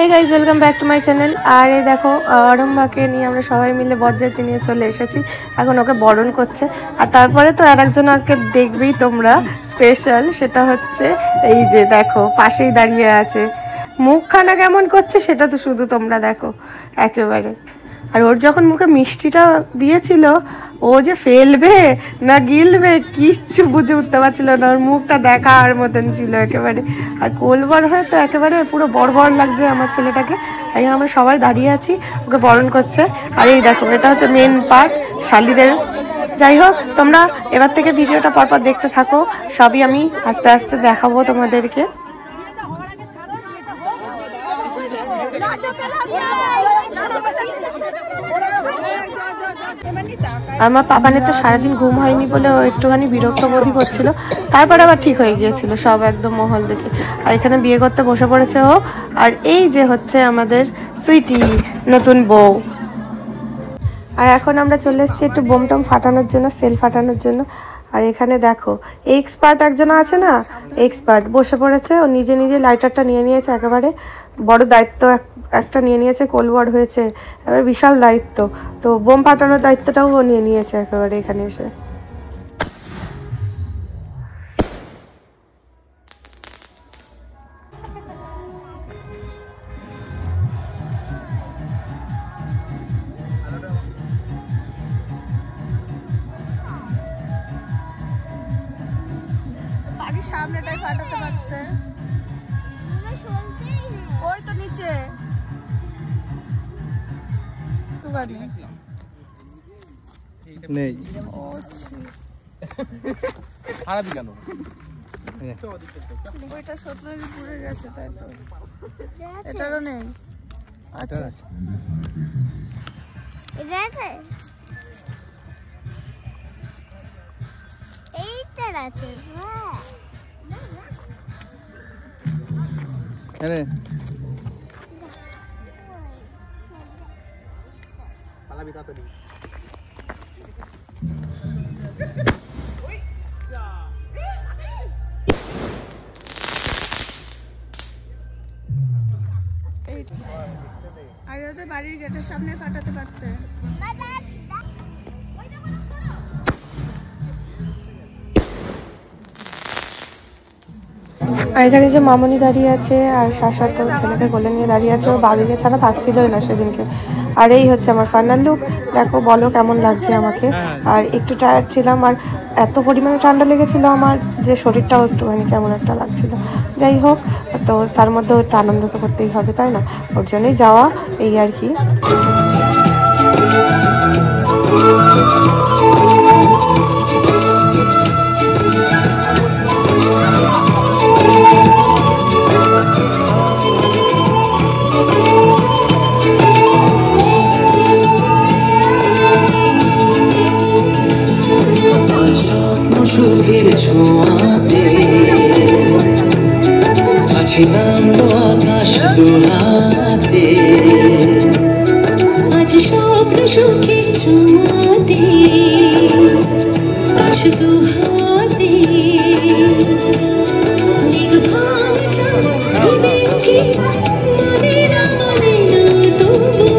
Hey guys welcome back to my channel. और ये देखो अरम्बाके निये आमरा सबाई मिले बरयात्री निये चले एसेछि। एखन ओके बरण करছে আর তারপরে তো আরেকজনকে দেখবেই তোমরা স্পেশাল, সেটা হচ্ছে এই যে দেখো পাশেই দাঁড়িয়ে আছে। মুখখানা কেমন করছে সেটা তো শুধু তোমরা দেখো একেবারে। আর ওর যখন মুখে মিষ্টিটা দিয়েছিল ও যে ফেলবে না গিলবে কিচ্ছু বুঝে উঠতে পারছিল না, ওর মুখটা দেখার মতন ছিল একেবারে। আর কোলবার হয়ে তো একেবারে পুরো বড় বড় লাগছে আমার ছেলেটাকে। এই আমরা সবাই দাঁড়িয়ে আছি, ওকে বরণ করছে। আর এই দেখো এটা হচ্ছে মেন পার্ট শালিদের। যাই হোক তোমরা এবার থেকে ভিডিওটা পরপর দেখতে থাকো, সবই আমি আস্তে আস্তে দেখাবো তোমাদেরকে। আমার পাপানের তো সারাদিন ঘুম হয়নি বলে ও একটুখানি বিরক্ত বোধই করছিল, তারপর আবার ঠিক হয়ে গিয়েছিল সব একদম মহল দেখে। আর এখানে বিয়ে করতে বসে পড়েছে ও। আর এই যে হচ্ছে আমাদের সুইটি নতুন বউ। আর এখন আমরা চলে এসেছি একটু বোম টম ফাটানোর জন্য, সেল ফাটানোর জন্য। আর এখানে দেখো এক্সপার্ট একজন আছে না, এক্সপার্ট বসে পড়েছে, ও নিজে নিজে লাইটারটা নিয়ে নিয়েছে, একেবারে বড় দায়িত্ব একটা নিয়ে নিয়েছে, কোলওয়ার্ড হয়েছে এবার বিশাল দায়িত্ব। তো বোম ফাটানোর দায়িত্বটাও ও নিয়ে নিয়েছে একেবারে এখানে এসে। সামনেটাই ফাটাতে পারতে, ওই তো নিচে নেই ওইটা সত্যি পুড়ে গেছে, তাই তো এটারও নেই। আচ্ছা এটা আছে, এইটার আছে। হ্যাঁ আর ওদের বাড়ির গেটের সামনে ফাটাতে পারতে। আর এখানে যে মামনি দাঁড়িয়ে আছে আর শাশ্বত ছেলেকে কোলে নিয়ে দাঁড়িয়ে আছে, ও বাবিকে ছাড়া থাকছিলই না সেদিনকে। আর এই হচ্ছে আমার ফাইনাল লুক, দেখো বলো কেমন লাগছে আমাকে। আর একটু টায়ার্ড ছিলাম আর এত পরিমাণে ঠান্ডা লেগেছিল আমার যে শরীরটাও একটুখানি কেমন একটা লাগছিল। যাই হোক, তো তার মধ্যে ওটা আনন্দ তো করতেই হবে তাই না, ওর জন্যই যাওয়া এই আর কি। সুখের ছোঁয়াতে আছে নামলো আকাশ দোলাতে, আজ স্বপ্ন সুখের ছোঁয়াতে আকাশ দোলাতে মেঘ ভাঙা দিবে কি মানে না তবু।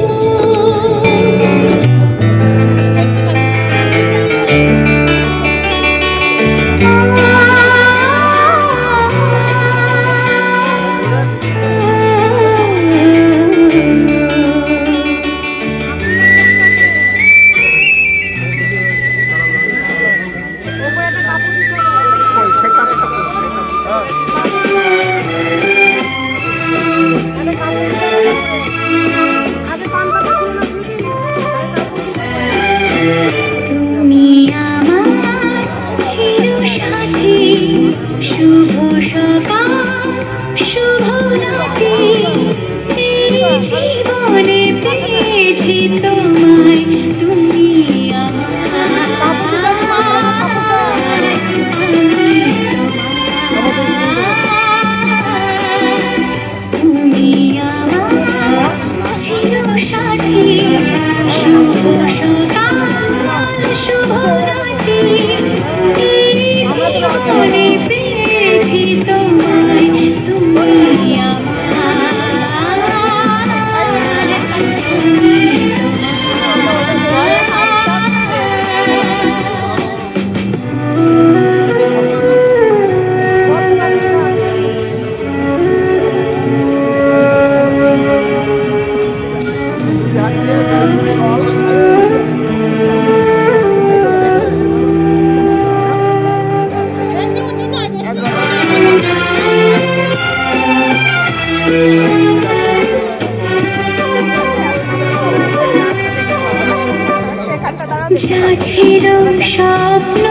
যা ছিল স্বপ্ন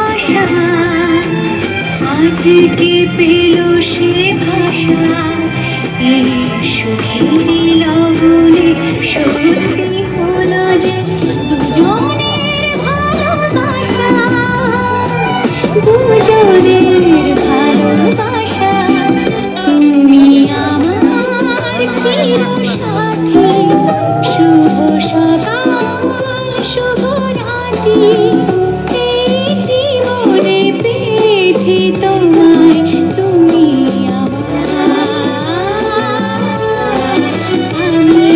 আশা আজকে পেল সে ভাষা এই সুখেরই লগনে সত্যি হলো যে দুজনের ভালোবাসা দুজনের ভালোবাসা তুমি আমার চিরসাথী শুভ সকাল শুভ রাত্রি এই জীবনে পেয়েছি তোমায় তুমি আমার আমি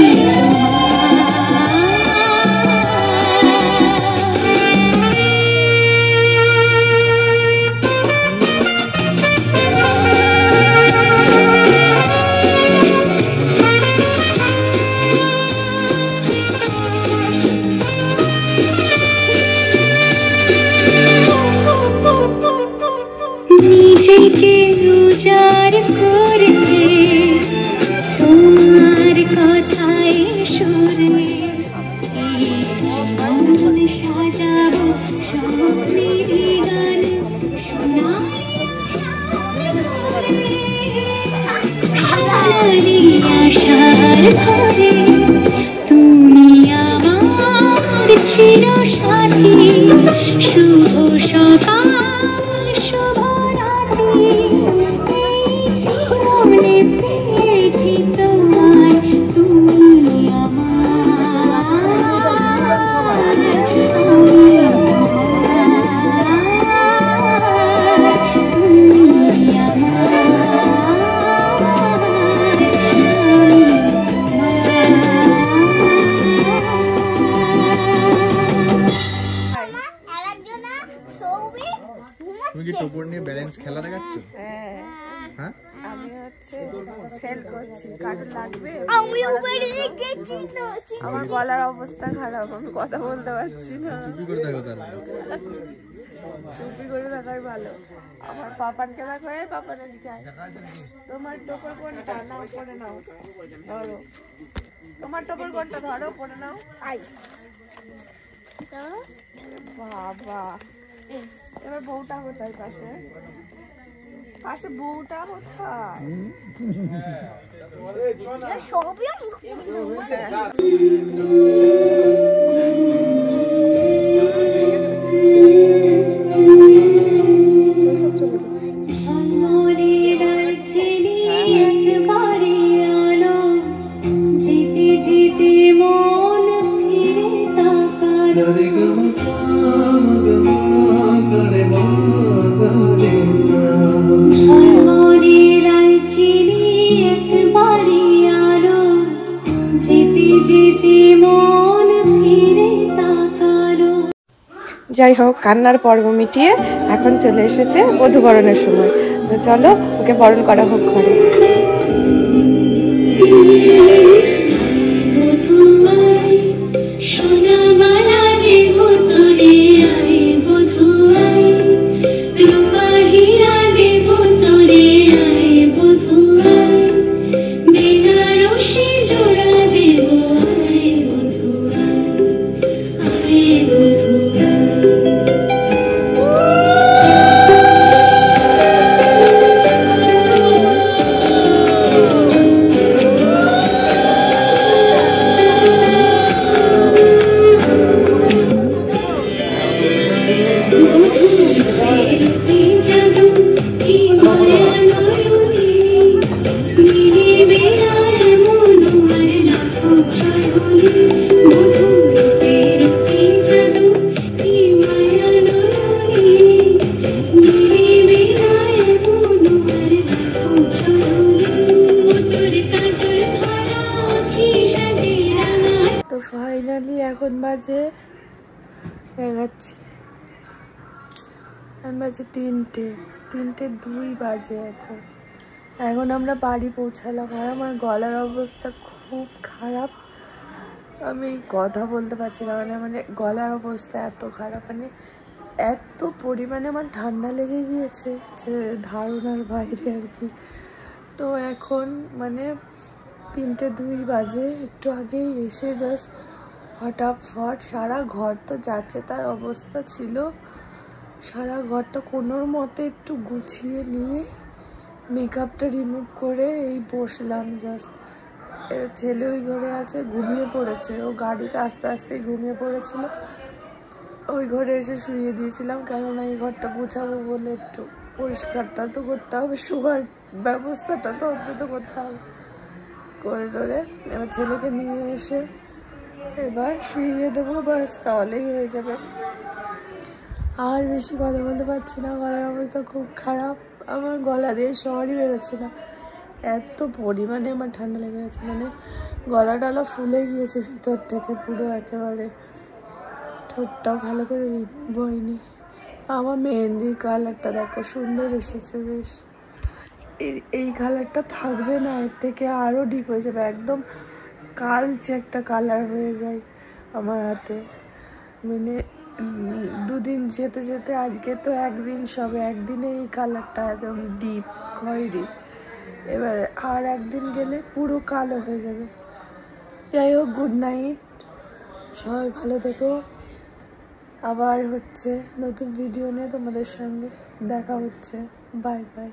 নিজেকে উজাড় করে তোমার কথায় সুরে এই জীবন সাজাবো স্বপ্নেরই গান শোনাই আশার ঘরে তুমি আমার চিরসাথী শুভ সকাল শুভ রাত্রি এই জীবনে পেয়েছি তোমায় তুমি তুমি কি টোপর নিয়ে ব্যালেন্স খেলা দেখাচ্ছ? হ্যাঁ আমি হচ্ছে সেল করছি, কার্টুন লাগবে? আমার গলার অবস্থা খারাপ, আমি কথা বলতে পারছি না। চুপি করে থাকো তাহলে। চুপি করে থাকাই ভালো। আমার পাপানকে দেখো, এই পাপান এদিকে আয়। তোমার টোপর কোনটা? নাও, পরে নাও, ধরো। তোমার টোপর কোনটা? ধরো, পরে নাও। আই বাবা, এবার বউটা কোথায়? পাশে পাশে বউটা কোথায়? যাই হোক, কান্নার পর্ব মিটিয়ে এখন চলে এসেছে বধূবরণের সময়। তো চলো ওকে বরণ করা হোক ঘরে। তো ফাইনালি এখন বাজে দেখাচ্ছি, এখন বাজে 3:02 বাজে। এখন আমরা বাড়ি পৌঁছালাম। আর আমার গলার অবস্থা খুব খারাপ, আমি কথা বলতে পারছি না। মানে গলার অবস্থা এত খারাপ, মানে এত পরিমাণে আমার ঠান্ডা লেগে গিয়েছে যে ধারণার বাইরে আর কি। তো এখন মানে 3:02 বাজে, একটু আগেই এসে জাস্ট ফটাফট সারা ঘর তো যাচ্ছে তাই অবস্থা ছিল, সারা ঘরটা কোনোর মতে একটু গুছিয়ে নিয়ে মেকআপটা রিমুভ করে এই বসলাম জাস্ট। এবার ছেলে ওই ঘরে আছে, ঘুমিয়ে পড়েছে, ও গাড়িতে আস্তে আস্তে ঘুমিয়ে পড়েছিল, ওই ঘরে এসে শুইয়ে দিয়েছিলাম, কেননা এই ঘরটা গুছাবো বলে একটু পরিষ্কারটা তো করতে হবে, শোয়ার ব্যবস্থাটা তো অন্তত করতে হবে করে টোরে। এবার ছেলেকে নিয়ে এসে এবার শুইয়ে দেবো, বাস তাহলেই হয়ে যাবে। আর বেশি কথা বলতে পারছি না, গলার অবস্থা খুব খারাপ, আমার গলা দিয়ে শহরই বেরোচ্ছে না, এত পরিমাণে আমার ঠান্ডা লেগে গেছে, মানে গলা টলা ফুলে গিয়েছে ভিতর থেকে পুরো একেবারে, ঠোঁটটাও ভালো করে রিমুভ হয়নি। আমার মেহেন্দির কালারটা দেখো সুন্দর এসেছে বেশ, এই কালারটা থাকবে না, এর থেকে আরও ডিপ হয়ে যাবে, একদম কালচে একটা কালার হয়ে যায় আমার হাতে, মানে দুদিন যেতে যেতে আজকে তো একদিন, সবে একদিনে এই কালারটা একদম ডিপ খয়েরি, এবার আর একদিন গেলে পুরো কালো হয়ে যাবে। যাই হোক, গুড নাইট, সবাই ভালো থেকো, আবার হচ্ছে নতুন ভিডিও নিয়ে তোমাদের সঙ্গে দেখা হচ্ছে, বাই বাই।